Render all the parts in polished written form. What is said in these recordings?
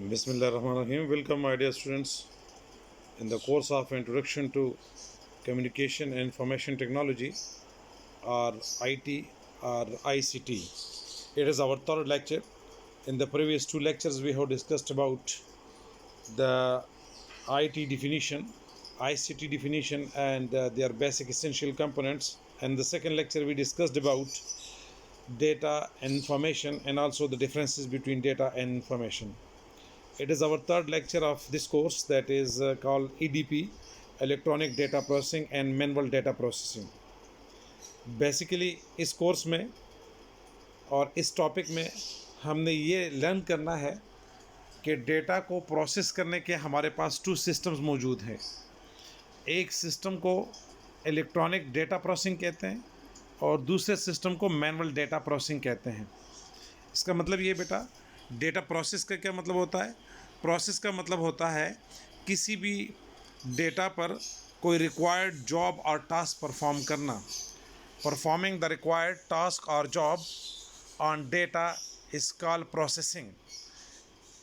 Bismillahirrahmanirrahim. Welcome, my dear students, in the course of Introduction to Communication and Information Technology, or IT or ICT. It is our third lecture. In the previous two lectures, we have discussed about the IT definition, ICT definition, and their basic essential components. And the second lecture, we discussed about data and information, and also the differences between data and information. It is our third lecture of this course, that is called EDP, Electronic Data Processing and Manual Data Processing. Basically इस course में और इस topic में हमने ये learn करना है कि डेटा को प्रोसेस करने के हमारे पास टू सिस्टम्स मौजूद हैं। एक सिस्टम को इलेक्ट्रॉनिक डेटा प्रोसेसिंग कहते हैं और दूसरे सिस्टम को मैनुअल डेटा प्रोसेसिंग कहते हैं। इसका मतलब ये बेटा, डेटा प्रोसेस का क्या मतलब होता है? प्रोसेस का मतलब होता है किसी भी डेटा पर कोई रिक्वायर्ड जॉब और टास्क परफॉर्म करना। परफॉर्मिंग द रिक्वायर्ड टास्क और job on data is called processing.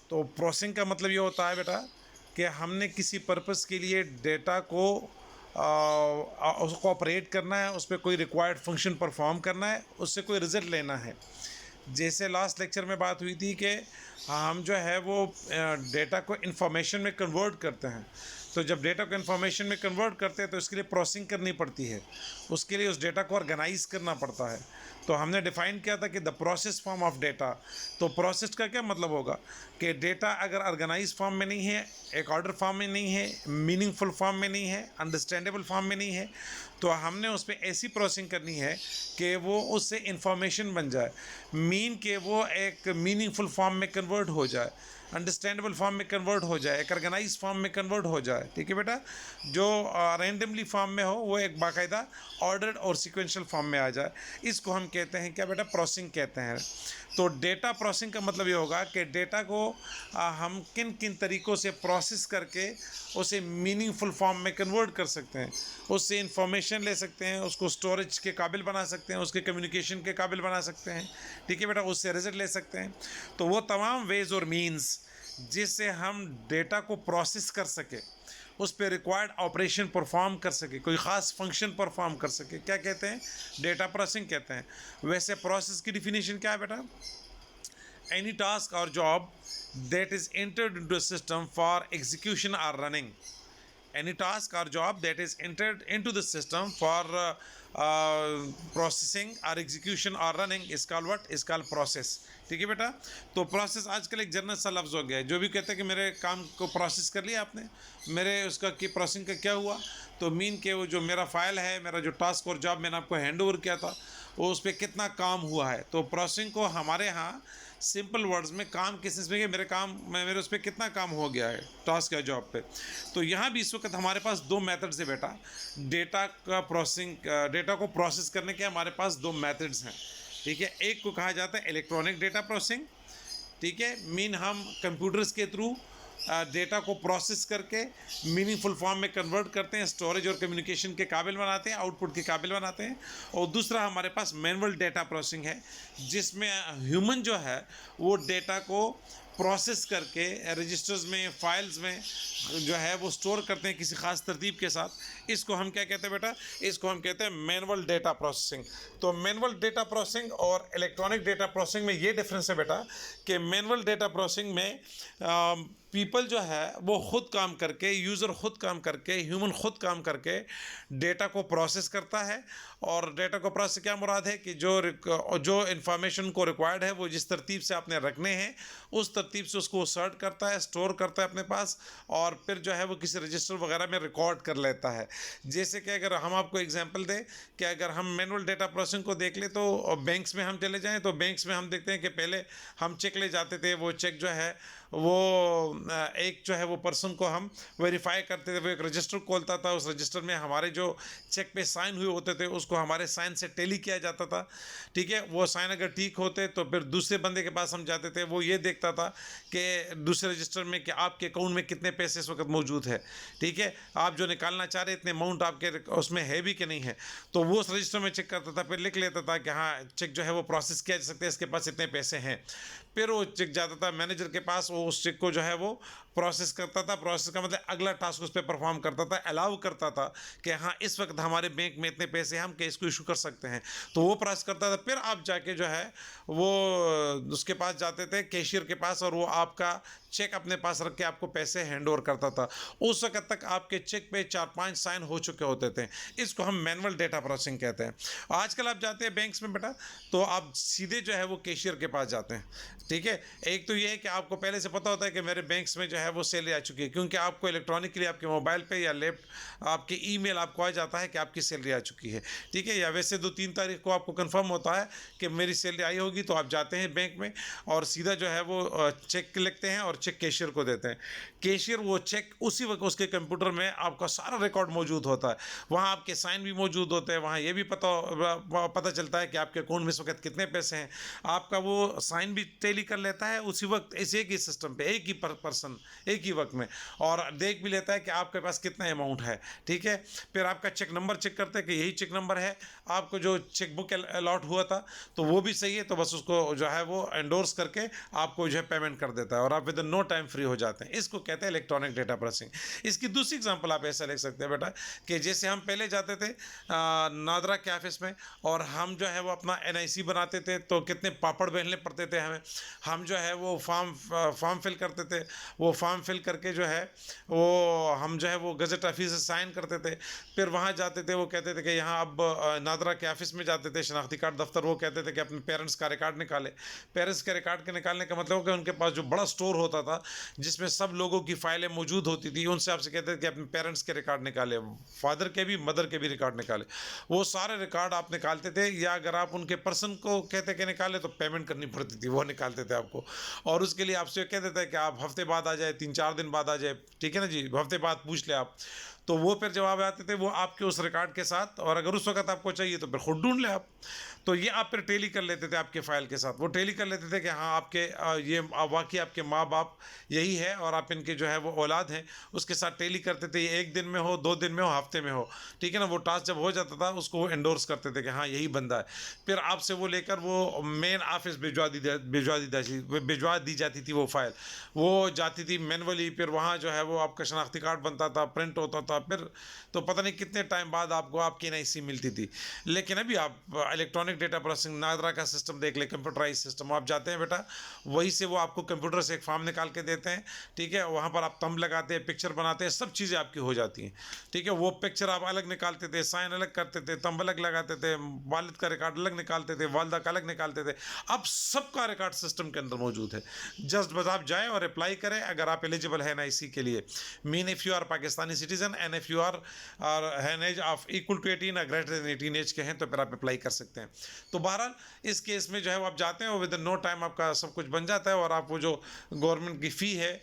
तो प्रोसेसिंग का मतलब ये होता है बेटा कि हमने किसी पर्पस के लिए डेटा को उसको ऑपरेट करना है, उस पर कोई रिक्वायर्ड फंक्शन परफॉर्म करना है, उससे कोई रिज़ल्ट लेना है। जैसे लास्ट लेक्चर में बात हुई थी कि हम जो है वो डेटा को इन्फॉर्मेशन में कन्वर्ट करते हैं। तो जब डेटा को इन्फॉर्मेशन में कन्वर्ट करते हैं तो इसके लिए प्रोसेसिंग करनी पड़ती है, उसके लिए उस डेटा को ऑर्गेनाइज करना पड़ता है। तो हमने डिफ़ाइन किया था कि the process form of data. तो प्रोसेस का क्या मतलब होगा कि डेटा अगर ऑर्गेनाइज फॉर्म में नहीं है, एक ऑर्डर फॉर्म में नहीं है, मीनिंगफुल फॉर्म में नहीं है, अंडरस्टैंडेबल फॉर्म में नहीं है, तो हमने उस पर ऐसी प्रोसेसिंग करनी है कि वो उससे इंफॉर्मेशन बन जाए, मीन के वो एक मीनिंगफुल फॉर्म में कन्वर्ट हो जाए, अंडरस्टैंडेबल फॉर्म में कन्वर्ट हो जाए, एक ऑर्गेनाइज फॉर्म में कन्वर्ट हो जाए। ठीक है बेटा, जो रैंडमली फॉर्म में हो वो एक बाकायदा ऑर्डर्ड और सीक्वेंशियल फॉर्म में आ जाए। इसको हम कहते हैं क्या बेटा? प्रोसेसिंग कहते हैं। तो डेटा प्रोसेसिंग का मतलब ये होगा कि डेटा को हम किन किन तरीक़ों से प्रोसेस करके उसे मीनिंगफुल फॉर्म में कन्वर्ट कर सकते हैं, उससे इंफॉर्मेशन ले सकते हैं, उसको स्टोरेज के काबिल बना सकते हैं, उसके कम्युनिकेशन के काबिल बना सकते हैं। ठीक है बेटा, उससे रिजल्ट ले सकते हैं। तो वो तमाम वेज और मीन्स जिससे हम डेटा को प्रोसेस कर सके, उस पर रिक्वायर्ड ऑपरेशन परफॉर्म कर सके, कोई ख़ास फंक्शन परफॉर्म कर सके, क्या कहते हैं? डेटा प्रोसेसिंग कहते हैं। वैसे प्रोसेस की डिफिनीशन क्या है बेटा? एनी टास्क और job that is entered into a system for execution or running. Any task or job that is entered into the system for processing or execution or running is called what? Is called process. ठीक है बेटा, तो process आजकल एक general सा लफ्ज़ हो गया है। जो भी कहते हैं कि मेरे काम को प्रोसेस कर लिया आपने, मेरे उसका की प्रोसेसिंग का क्या हुआ, तो मीन के वो जो मेरा फाइल है, मेरा जो टास्क और जॉब मैंने आपको हैंड ओवर किया था, वो उस पर कितना काम हुआ है। तो प्रोसेसिंग को हमारे यहाँ सिंपल वर्ड्स में काम किस चीज़ में, मेरे उस पर कितना काम हो गया है टास्क या जॉब पे। तो यहाँ भी इस वक्त हमारे पास दो मेथड्स है बेटा। डेटा को प्रोसेस करने के हमारे पास दो मेथड्स हैं। ठीक है, एक को कहा जाता है इलेक्ट्रॉनिक डेटा प्रोसेसिंग। ठीक है, मीन हम कंप्यूटर्स के थ्रू डेटा को प्रोसेस करके मीनिंगफुल फॉर्म में कन्वर्ट करते हैं, स्टोरेज और कम्युनिकेशन के काबिल बनाते हैं, आउटपुट के काबिल बनाते हैं। और दूसरा हमारे पास मैनुअल डेटा प्रोसेसिंग है, जिसमें ह्यूमन जो है वो डेटा को प्रोसेस करके रजिस्टर्स में, फाइल्स में जो है वो स्टोर करते हैं किसी ख़ास तरतीब के साथ। इसको हम क्या कहते हैं बेटा? इसको हम कहते हैं मैनुअल डेटा प्रोसेसिंग। तो मैनुअल डेटा प्रोसेसिंग और इलेक्ट्रॉनिक डेटा प्रोसेसिंग में ये डिफरेंस है बेटा कि मैनुअल डेटा प्रोसेसिंग में पीपल जो है वो ख़ुद काम करके, यूज़र ख़ुद काम करके, ह्यूमन ख़ुद काम करके डेटा को प्रोसेस करता है। और डेटा को प्रोसेस क्या मुराद है कि जो इन्फॉर्मेशन को रिक्वायर्ड है वो जिस तरतीब से आपने रखने हैं, उस तरतीब से उसको सर्ट करता है, स्टोर करता है अपने पास, और फिर जो है वो किसी रजिस्टर वगैरह में रिकॉर्ड कर लेता है। जैसे कि अगर हम आपको एग्जांपल दें कि अगर हम मैनुअल डेटा प्रोसेसिंग को देख लें तो बैंक्स में हम चले जाएँ, तो बैंक्स में हम देखते हैं कि पहले हम चेक ले जाते थे। वो चेक जो है वो एक जो है वो पर्सन को हम वेरीफाई करते थे, वो एक रजिस्टर खोलता था, उस रजिस्टर में हमारे जो चेक पे साइन हुए होते थे उसको हमारे साइन से टैली किया जाता था। ठीक है, वो साइन अगर ठीक होते तो फिर दूसरे बंदे के पास हम जाते थे, वो ये देखता था कि दूसरे रजिस्टर में कि आपके अकाउंट में कितने पैसे इस वक्त मौजूद है। ठीक है, आप जो निकालना चाह रहे इतने अमाउंट आपके उसमें है भी कि नहीं है, तो वो उस रजिस्टर में चेक करता था, फिर लिख लेता था कि हाँ चेक जो है वो प्रोसेस किया जा सकता है, इसके पास इतने पैसे हैं। फिर वो चेक जाता था मैनेजर के पास, वो उस चेक को जो है वो प्रोसेस करता था। प्रोसेस का मतलब अगला टास्क उस पर परफॉर्म करता था, अलाउ करता था कि हाँ इस वक्त हमारे बैंक में इतने पैसे हैं, हम केस को इशू कर सकते हैं। तो वो प्रोसेस करता था, फिर आप जाके जो है वो उसके पास जाते थे, कैशियर के पास, और वो आपका चेक अपने पास रख के आपको पैसे हैंड ओवर करता था। उस वक्त तक आपके चेक पे 4-5 साइन हो चुके होते थे। इसको हम मैनुअल डेटा प्रोसेसिंग कहते हैं। आजकल आप जाते हैं बैंक्स में बेटा, तो आप सीधे जो है वो कैशियर के पास जाते हैं, ठीक है। एक तो ये है कि आपको पहले से पता होता है कि मेरे बैंक्स में जो है वो सैलरी आ चुकी है, क्योंकि आपको इलेक्ट्रॉनिकली आपके मोबाइल पे या आपके ईमेल आपको आ जाता है कि आपकी सैलरी आ चुकी है, ठीक है। या वैसे 2-3 तारीख को आपको कंफर्म होता है कि मेरी सैलरी आई होगी, तो आप जाते हैं बैंक में और सीधा जो है वो चेक लिखते हैं और चेक कैशियर को देते हैं। कैशियर वो चेक उसी वक्त उसके कंप्यूटर में आपका सारा रिकॉर्ड मौजूद होता है, वहाँ आपके साइन भी मौजूद होते हैं, वहाँ ये भी पता चलता है कि आपके अकाउंट में इस वक्त कितने पैसे हैं। आपका वो साइन भी टैली कर लेता है उसी वक्त, इस एक ही सिस्टम पे, एक ही पर्सन एक ही वक्त में, और देख भी लेता है कि आपके पास कितना अमाउंट है, ठीक है। फिर आपका चेक नंबर चेक करते हैं कि यही चेक नंबर है, आपको जो चेक बुक अलॉट हुआ था तो वो भी सही है, तो बस उसको जो है वो एंडोर्स करके आपको जो है पेमेंट कर देता है और आप विद नो टाइम फ्री हो जाते हैं। इसको कहते हैं इलेक्ट्रॉनिक डेटा प्रोसेसिंग। इसकी दूसरी एग्जांपल आप ऐसा लिख सकते हैं बेटा कि जैसे हम पहले जाते थे नादरा के ऑफिस में, और हम जो है वो अपना NIC बनाते थे, तो कितने पापड़ बेलने पड़ते थे हमें। हम जो है वो फॉर्म फिल करते थे, वो फॉर्म फिल करके जो है वो हम जो है वो गजट ऑफिस से साइन करते थे। फिर वहाँ जाते थे, वो कहते थे कि यहाँ अब नादरा के ऑफिस में जाते थे, शनाख्ती कार्ड दफ्तर, वो कहते थे कि अपने पेरेंट्स का रिकॉर्ड निकाले। पेरेंट्स के रिकॉर्ड के निकालने का मतलब कि उनके पास जो बड़ा स्टोर होता था जिसमें सब लोगों की फाइलें मौजूद होती थी, उनसे आपसे कहते थे कि अपने पेरेंट्स के रिकॉर्ड निकाले, फादर के भी मदर के भी रिकॉर्ड निकाले। वो सारे रिकॉर्ड आप निकालते थे, या अगर आप उनके पर्सन को कहते कि निकाले तो पेमेंट करनी पड़ती थी, वो निकालते थे आपको। और उसके लिए आपसे कहते थे कि आप हफ्ते बाद आ जाए, 3-4 दिन बाद आ जाए, ठीक है ना जी, हफ्ते बाद पूछ ले आप। तो वो फिर जवाब आते थे वो आपके उस रिकॉर्ड के साथ, और अगर उस वक्त आपको चाहिए तो फिर खुद ढूंढ ले आप। तो ये आप फिर टेली कर लेते थे आपके फाइल के साथ, वो टेली कर लेते थे कि हाँ आपके ये वाकई आपके माँ बाप यही है और आप इनके जो है वो औलाद हैं, उसके साथ टेली करते थे। ये 1 दिन में हो, 2 दिन में हो, हफ्ते में हो, ठीक है ना। वो टास्क जब हो जाता था उसको वो एंडोर्स करते थे कि हाँ यही बंदा है। फिर आपसे वो लेकर वो मेन ऑफिस भिजवा दी जाती थी, वो फाइल वो जाती थी मैनुअली। फिर वहाँ जो है वो आपका शनाख्ती कार्ड बनता था, प्रिंट होता था, फिर तो पता नहीं कितने टाइम बाद आपको आपकी NIC मिलती थी। लेकिन अभी आप इलेक्ट्रॉनिक डेटा प्रोसेसिंग नादरा का सिस्टम देख ले, कंप्यूटराइज सिस्टम, आप जाते हैं बेटा, वहीं से वो आपको कंप्यूटर से एक फॉर्म निकाल के देते हैं, ठीक है। वहाँ पर आप तंब लगाते हैं, पिक्चर बनाते हैं, सब चीज़ें आपकी हो जाती हैं, ठीक है। वो पिक्चर आप अलग निकालते थे, साइन अलग करते थे, तंब अलग लगाते थे, वालिद का रिकॉर्ड अलग निकालते थे, वालदा का अलग निकालते थे। अब सबका रिकॉर्ड सिस्टम के अंदर मौजूद है। जस्ट बस आप जाएँ और अप्लाई करें अगर आप एलिजिबल है NIC के लिए। Mean if you are Pakistani citizen and if you are having age of equal to 18 या ग्रेटर देन 18 एज के हैं, तो फिर आप अप्लाई कर सकते हैं। तो बहरहाल इस केस में जो है वो आप जाते हैं और विद नो टाइम आपका सब कुछ बन जाता है, और आप वो जो गवर्नमेंट की फ़ी है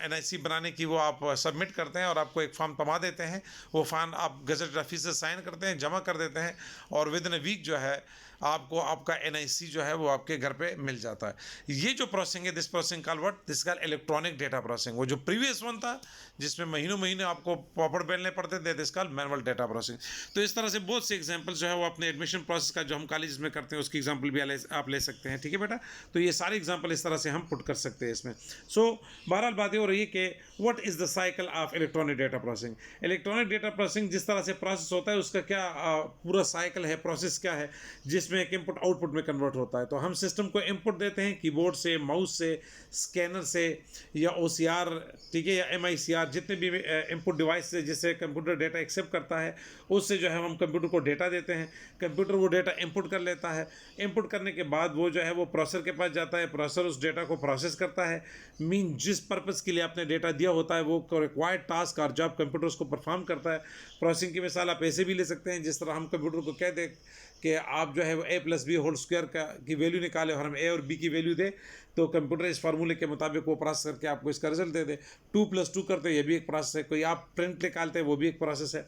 NIC बनाने की वो आप सबमिट करते हैं और आपको एक फॉर्म थमा देते हैं। वो फॉर्म आप गजट ऑफिस से साइन करते हैं, जमा कर देते हैं, और विद इन अ वीक जो है आपको आपका NIC जो है वो आपके घर पे मिल जाता है। ये जो प्रोसेसिंग है, this processing call what, this call electronic data processing. वो जो प्रीवियस वन था जिसमें महीनों महीने आपको पापड़ बेलने पड़ते थे, this call manual data processing. तो इस तरह से बहुत से एग्जांपल्स जो है वो अपने एडमिशन प्रोसेस का जो हम कॉलेज में करते हैं उसकी एग्जांपल भी आप ले सकते हैं, ठीक है बेटा। तो ये सारे एग्जांपल इस तरह से हम पुट कर सकते हैं इसमें। सो बहरहाल बात ये हो रही है कि what is the cycle of electronic data processing. Electronic data processing जिस तरह से प्रोसेस होता है उसका क्या पूरा साइकिल है, प्रोसेस क्या है, जिसमें एक इनपुट आउटपुट में कन्वर्ट होता है। तो हम सिस्टम को इनपुट देते हैं कीबोर्ड से, माउस से, स्कैनर से, या OCR, ठीक है, या MICR, जितने भी इनपुट डिवाइस से जिससे कंप्यूटर डेटा एक्सेप्ट करता है, उससे जो है हम कंप्यूटर को डेटा देते हैं। कंप्यूटर वो डेटा इनपुट कर लेता है। इनपुट करने के बाद वो जो है वो प्रोसेसर के पास जाता है, प्रोसेसर उस डेटा को प्रोसेस करता है। मीन जिस पर्पज़ के लिए आपने डेटा दिया होता है वो रिक्वायर्ड टास्क और जॉब कंप्यूटर उसको परफॉर्म करता है। प्रोसेसिंग की मिसाल आप ऐसे भी ले सकते हैं, जिस तरह हम कंप्यूटर को कह दें कि आप जो है वो A+B² की वैल्यू निकाले और हम A और B की वैल्यू दे, तो कंप्यूटर इस फार्मूले के मुताबिक वो प्रोसेस करके आपको इसका रिजल्ट दे दे। 2+2 करते हैं, ये भी एक प्रोसेस है। कोई आप प्रिंट निकालते हैं, वो भी एक प्रोसेस है,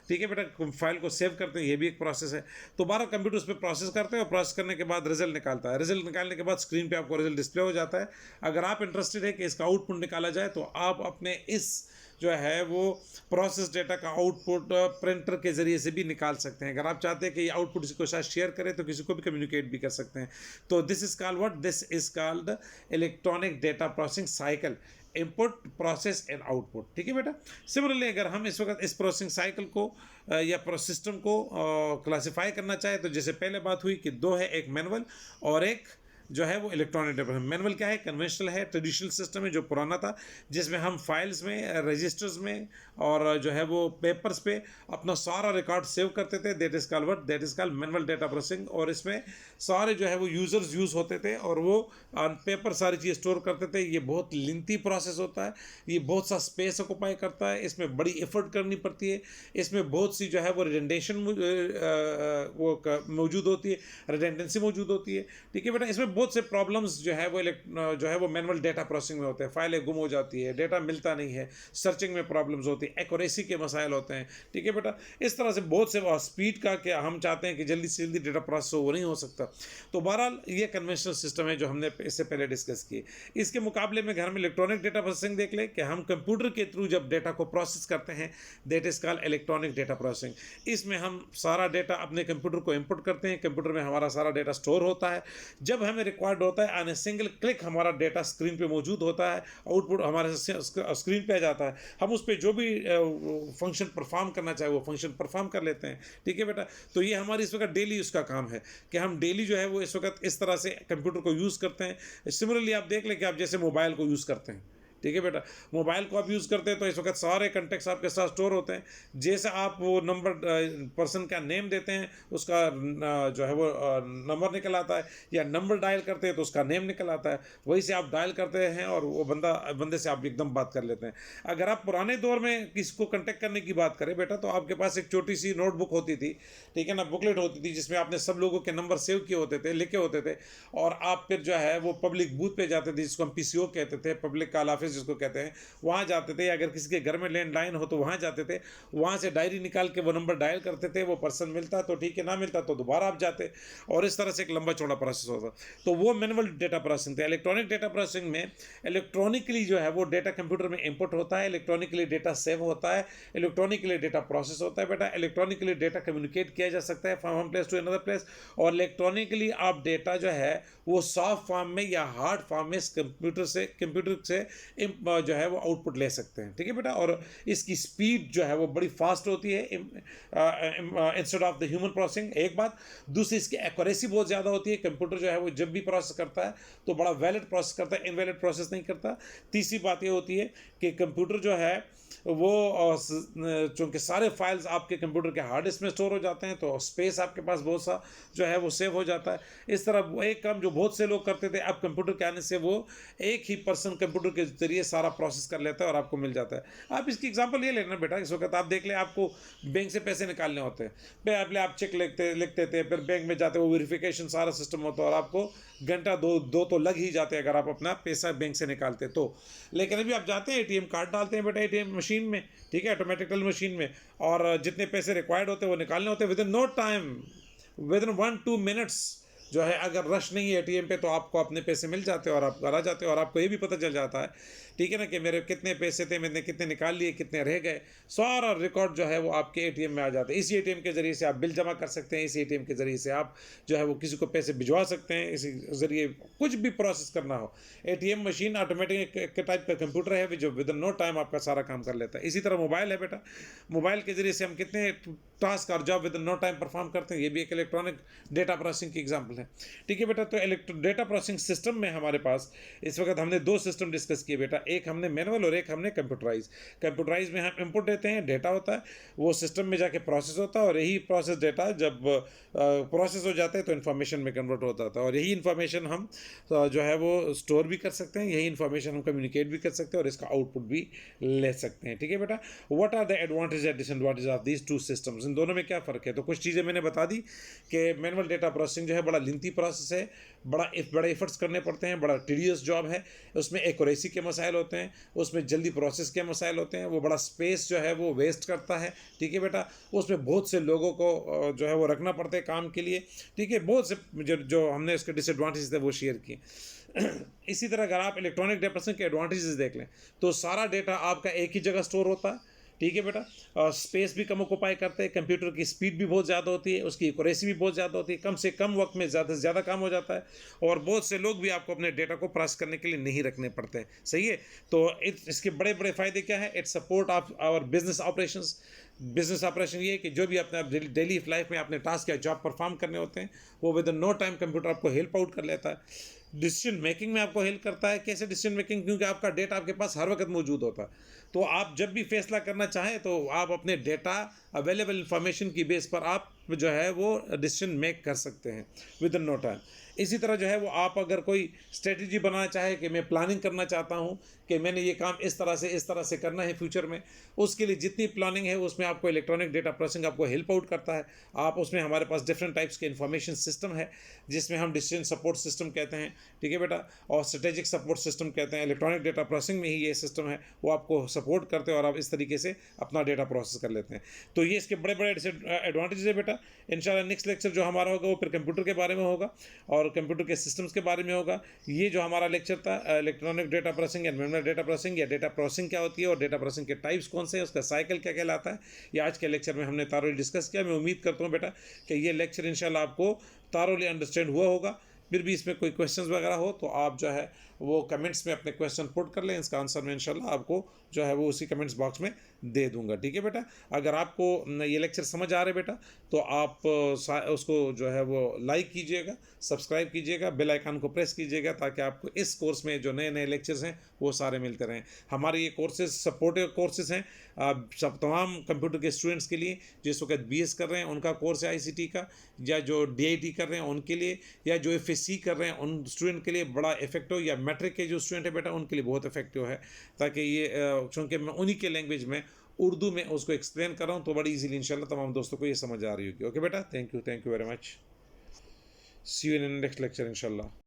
ठीक है बेटा। फाइल को सेव करते हैं, ये भी एक प्रोसेस है। तो 12 कंप्यूटर उस पर प्रोसेस करते हैं और प्रोसेस करने के बाद रिजल्ट निकालता है। रिजल्ट निकालने के बाद स्क्रीन पे आपको रिजल्ट डिस्प्ले हो जाता है। अगर आप इंटरेस्टेड है कि इसका आउटपुट निकाला जाए तो आप अपने इस जो है वो प्रोसेस डेटा का आउटपुट प्रिंटर के ज़रिए से भी निकाल सकते हैं। अगर आप चाहते हैं कि ये आउटपुट किसी को साथ शेयर करें तो किसी को भी कम्युनिकेट भी कर सकते हैं। तो this is called what, this is called electronic data processing cycle, input process and output. ठीक है बेटा। सिमिलरली अगर हम इस वक्त इस प्रोसेसिंग साइकिल को या सिस्टम को क्लासिफाई करना चाहें तो जैसे पहले बात हुई कि दो है, एक मैनुअल और एक जो है वो इलेक्ट्रॉनिक डेटा। मैनुअल क्या है, कन्वेंशनल है, ट्रेडिशनल सिस्टम है जो पुराना था, जिसमें हम फाइल्स में, रजिस्टर्स में और जो है वो पेपर्स पे अपना सारा रिकॉर्ड सेव करते थे। That is called what, that is called manual data processing. और इसमें सारे जो है वो यूज़र्स यूज़ होते थे और वो ऑन पेपर सारी चीज़ स्टोर करते थे। ये बहुत लेंथी प्रोसेस होता है, ये बहुत सा स्पेस ऑक्यूपाई करता है, इसमें बड़ी एफर्ट करनी पड़ती है, इसमें बहुत सी जो है वो रिडेंडेशन वो मौजूद होती है, रिडेंडेंसी मौजूद होती है। ठीक है बेटा। इसमें बहुत से प्रॉब्लम्स जो है वो मैनुअल डेटा प्रोसेसिंग में होते हैं। फाइलें गुम हो जाती है, डेटा मिलता नहीं है, सर्चिंग में प्रॉब्लम्स होती है, एक्यूरेसी के मसाइल होते हैं। ठीक है बेटा। इस तरह से बहुत से स्पीड का क्या हम चाहते हैं कि जल्दी से जल्दी डेटा प्रोसेस हो, वो नहीं हो सकता। तो बहरहाल ये कन्वेंशनल सिस्टम है जो हमने इससे पहले डिस्कस किए। इसके मुकाबले में घर में इलेक्ट्रॉनिक डेटा प्रोसेसिंग देख ले कि हम कंप्यूटर के थ्रू जब डेटा को प्रोसेस करते हैं, that is called electronic data processing. इसमें हम सारा डेटा अपने कंप्यूटर को इंपुट करते हैं, कंप्यूटर में हमारा सारा डेटा स्टोर होता है। जब हमें रिक्वायर्ड होता है, ऑन ए सिंगल क्लिक हमारा डेटा स्क्रीन पे मौजूद होता है, आउटपुट हमारे स्क्रीन पे आ जाता है। हम उस पर जो भी फंक्शन परफॉर्म करना चाहे वो फंक्शन परफॉर्म कर लेते हैं। ठीक है बेटा। तो ये हमारी इस वक्त डेली उसका काम है कि हम डेली जो है वो इस वक्त इस तरह से कंप्यूटर को यूज़ करते हैं। सिमिलरली आप देख लें कि आप जैसे मोबाइल को यूज़ करते हैं। ठीक है बेटा। मोबाइल को आप यूज़ करते हैं तो इस वक्त सारे कंटेक्ट्स आपके साथ स्टोर होते हैं। जैसे आप वो नंबर पर्सन का नेम देते हैं, उसका जो है वो नंबर निकल आता है, या नंबर डायल करते हैं तो उसका नेम निकल आता है। वही से आप डायल करते हैं और वो बंदे से आप एकदम बात कर लेते हैं। अगर आप पुराने दौर में किसी को कॉन्टेक्ट करने की बात करें बेटा, तो आपके पास एक छोटी सी नोटबुक होती थी, ठीक है ना, बुकलेट होती थी, जिसमें आपने सब लोगों के नंबर सेव किए होते थे, लिखे होते थे। और आप फिर जो है वो पब्लिक बूथ पे जाते थे, जिसको हम पीसीओ कहते थे, पब्लिक कॉल ऑफिस जिसको कहते हैं, वहाँ जाते थे। अगर किसी के घर में लैंडलाइन हो तो वहाँ जाते थे, वहाँ से डायरी निकाल के वो नंबर डायल करते थे। वो पर्सन मिलता तो ठीक है, ना मिलता तो दोबारा आप जाते, और इस तरह से एक लंबा चौड़ा प्रोसेस होता। तो वो मैनुअल डेटा प्रोसेसिंग था। इलेक्ट्रॉनिक डेटा प्रोसेसिंग में इलेक्ट्रॉनिकली जो है वो डेटा कंप्यूटर में इनपुट होता है, इलेक्ट्रॉनिकली डेटा सेव होता है, इलेक्ट्रॉनिकली डेटा प्रोसेस होता है बेटा। इलेक्ट्रॉनिकली डेटा कम्युनिकेट किया जा सकता है from one place to another place, और इलेक्ट्रॉनिकली आप डेटा जो है वो सॉफ्ट फॉर्म में या हार्ड फॉर्म में कंप्यूटर से जो है वो आउटपुट ले सकते हैं। ठीक है बेटा। और इसकी स्पीड जो है वो बड़ी फास्ट होती है instead of the human processing, एक बात। दूसरी, इसकी एक्यूरेसी बहुत ज़्यादा होती है। कंप्यूटर जो है वो जब भी प्रोसेस करता है तो बड़ा वैलिड प्रोसेस करता है, इनवैलिड प्रोसेस नहीं करता। तीसरी बात ये होती है कि कंप्यूटर जो है वो चूँकि सारे फाइल्स आपके कंप्यूटर के हार्ड डिस्क में स्टोर हो जाते हैं, तो स्पेस आपके पास बहुत सा जो है वो सेव हो जाता है। इस तरह एक काम जो बहुत से लोग करते थे, अब कंप्यूटर के आने से वो एक ही पर्सन कंप्यूटर के जरिए सारा प्रोसेस कर लेता है और आपको मिल जाता है। आप इसकी एग्जांपल ये लेना बेटा, इस वक्त आप देख लें, आपको बैंक से पैसे निकालने होते हैं, पहले आप चेक लिखते थे, फिर बैंक में जाते, वो वेरिफिकेशन सारा सिस्टम होता है, और आपको घंटा दो तो लग ही जाते हैं अगर आप अपना पैसा बैंक से निकालते तो। लेकिन अभी आप जाते हैं, एटीएम कार्ड डालते हैं बेटा एटीएम मशीन में, ठीक है, ऑटोमेटिकल मशीन में, और जितने पैसे रिक्वायर्ड होते हैं वो निकालने होते हैं within no time, within 1-2 minutes जो है। अगर रश नहीं है एटीएम पे तो आपको अपने पैसे मिल जाते हैं और आप घर आ जाते हैं, और आपको ये भी पता चल जाता है, ठीक है ना, कि मेरे कितने पैसे थे, मैंने कितने निकाल लिए, कितने रह गए, सारा रिकॉर्ड जो है वो आपके एटीएम में आ जाते हैं। इसी एटीएम के ज़रिए से आप बिल जमा कर सकते हैं, इसी एटीएम के ज़रिए से आप जो है वो किसी को पैसे भिजवा सकते हैं, इसी ज़रिए कुछ भी प्रोसेस करना हो। एटीएम मशीन ऑटोमेटिक के टाइप का कंप्यूटर है जो विद इन नो टाइम आपका सारा काम कर लेता है। इसी तरह मोबाइल है बेटा, मोबाइल के ज़रिए से हम कितने टास्क और job within no time perform करते हैं, ये भी एक इलेक्ट्रॉनिक डेटा प्रोसेसिंग की एग्जाम्पल है। ठीक है बेटा। तो डेटा प्रोसेसिंग सिस्टम में हमारे पास इस वक्त हमने 2 सिस्टम डिस्कस किए बेटा, एक हमने मैनुअल और एक हमने कंप्यूटराइज में हम इनपुट देते हैं, डेटा होता है, वो सिस्टम में जाके प्रोसेस होता है, और यही प्रोसेस डेटा जब प्रोसेस हो जाता है तो इन्फॉर्मेशन में कन्वर्ट होता था, और यही इन्फॉर्मेशन हम जो है वो स्टोर भी कर सकते हैं, यही इन्फॉर्मेशन हम कम्युनिकेट भी कर सकते हैं, और इसका आउटपुट भी ले सकते हैं। ठीक है बेटा। What are the advantage and disadvantage of these 2 systems, इन दोनों में क्या फ़र्क है? तो कुछ चीज़ें मैंने बता दी कि मैनुअल डेटा प्रोसेसिंग जो है बड़ा लेंथी प्रोसेस है, बड़े एफर्ट्स करने पड़ते हैं, बड़ा टीडियस जॉब है, उसमें एक्यूरेसी के मसाइल होते हैं, उसमें जल्दी प्रोसेस के मसाइल होते हैं, वो बड़ा स्पेस जो है वो वेस्ट करता है। ठीक है बेटा। उसमें बहुत से लोगों को जो है वो रखना पड़ता है काम के लिए। ठीक है। बहुत से जो हमने इसके डिसएडवांटेज थे वो शेयर किए। इसी तरह अगर आप इलेक्ट्रॉनिक डेटा प्रोसेसिंग के एडवांटेजेस देख लें तो सारा डेटा आपका एक ही जगह स्टोर होता है, ठीक है बेटा। और स्पेस भी कम ऑक्यूपाई करते हैं, कंप्यूटर की स्पीड भी बहुत ज़्यादा होती है, उसकी एक्यूरेसी भी बहुत ज़्यादा होती है, कम से कम वक्त में ज़्यादा से ज़्यादा काम हो जाता है, और बहुत से लोग भी आपको अपने डेटा को प्रोसेस करने के लिए नहीं रखने पड़ते हैं, सही है। तो इसके बड़े बड़े फ़ायदे क्या है, it support of our business operations. Business operation ये है कि जो भी अपने डेली लाइफ में अपने टास्क या जॉब परफॉर्म करने होते हैं वो within no time computer आपको हेल्प आउट कर लेता है। डिसीजन मेकिंग में आपको हेल्प करता है। कैसे डिसीजन मेकिंग, क्योंकि आपका डेटा आपके पास हर वक्त मौजूद होता है, तो आप जब भी फैसला करना चाहें तो आप अपने डेटा अवेलेबल इंफॉर्मेशन की बेस पर आप जो है वो डिसीजन मेक कर सकते हैं विद इन नो टाइम। इसी तरह जो है वो आप अगर कोई स्ट्रेटजी बनाना चाहे कि मैं प्लानिंग करना चाहता हूँ कि मैंने ये काम इस तरह से करना है फ्यूचर में, उसके लिए जितनी प्लानिंग है उसमें आपको इलेक्ट्रॉनिक डेटा प्रोसेसिंग आपको हेल्प आउट करता है। आप उसमें हमारे पास डिफरेंट टाइप्स के इंफॉर्मेशन सिस्टम है जिसमें हम डिसीजन सपोर्ट सिस्टम कहते हैं, ठीक है बेटा, और स्ट्रेटेजिक सपोर्ट सिस्टम कहते हैं। इलेक्ट्रॉनिक डेटा प्रोसेसिंग में ही ये सिस्टम है, वो आपको सपोर्ट करते हैं और आप इस तरीके से अपना डेटा प्रोसेस कर लेते हैं। तो ये इसके बड़े बड़े एडवांटेज है बेटा। इंशाल्लाह नेक्स्ट लेक्चर जो हमारा होगा वो फिर कंप्यूटर के बारे में होगा और कंप्यूटर के सिस्टम्स के बारे में होगा। ये जो हमारा लेक्चर था electronic data processing and memory data processing या डेटा प्रोसेसिंग क्या होती है और डेटा प्रोसेसिंग के टाइप्स कौन से हैं, उसका साइकिल क्या कहलाता है, ये आज के लेक्चर में हमने तारोली डिस्कस किया। मैं उम्मीद करता हूँ बेटा कि ये लेक्चर इंशाल्लाह आपको तारोली अंडरस्टैंड हुआ होगा। फिर भी इसमें कोई क्वेश्चंस वगैरह हो तो आप जो है वो कमेंट्स में अपने क्वेश्चन पुट कर लें, इसका आंसर मैं इंशाल्लाह आपको जो है वो उसी कमेंट्स बॉक्स में दे दूंगा, ठीक है बेटा। अगर आपको ये लेक्चर समझ आ रहे बेटा तो आप उसको जो है वो लाइक कीजिएगा, सब्सक्राइब कीजिएगा, बेल आइकन को प्रेस कीजिएगा ताकि आपको इस कोर्स में जो नए नए लेक्चर्स हैं वो सारे मिलते रहें। हमारे ये कोर्सेज सपोर्टिव कोर्सेज हैं सब तमाम कंप्यूटर के स्टूडेंट्स के लिए जो इस वक्त BS कर रहे हैं उनका कोर्स है आईसीटी का, या जो DIT कर रहे हैं उनके लिए, या जो FSC कर रहे हैं उन स्टूडेंट के लिए बड़ा इफेक्टिव, या मैट्रिक के जो स्टूडेंट है बेटा उनके लिए बहुत इफेक्टिव है, ताकि ये चूँकि मैं उन्हीं के लैंग्वेज में उर्दू में उसको एक्सप्लेन कर रहा हूँ तो बड़ी इजीली इंशाल्लाह तमाम दोस्तों को ये समझ आ रही होगी। ओके बेटा, thank you very much, see you in next lecture इंशाल्लाह।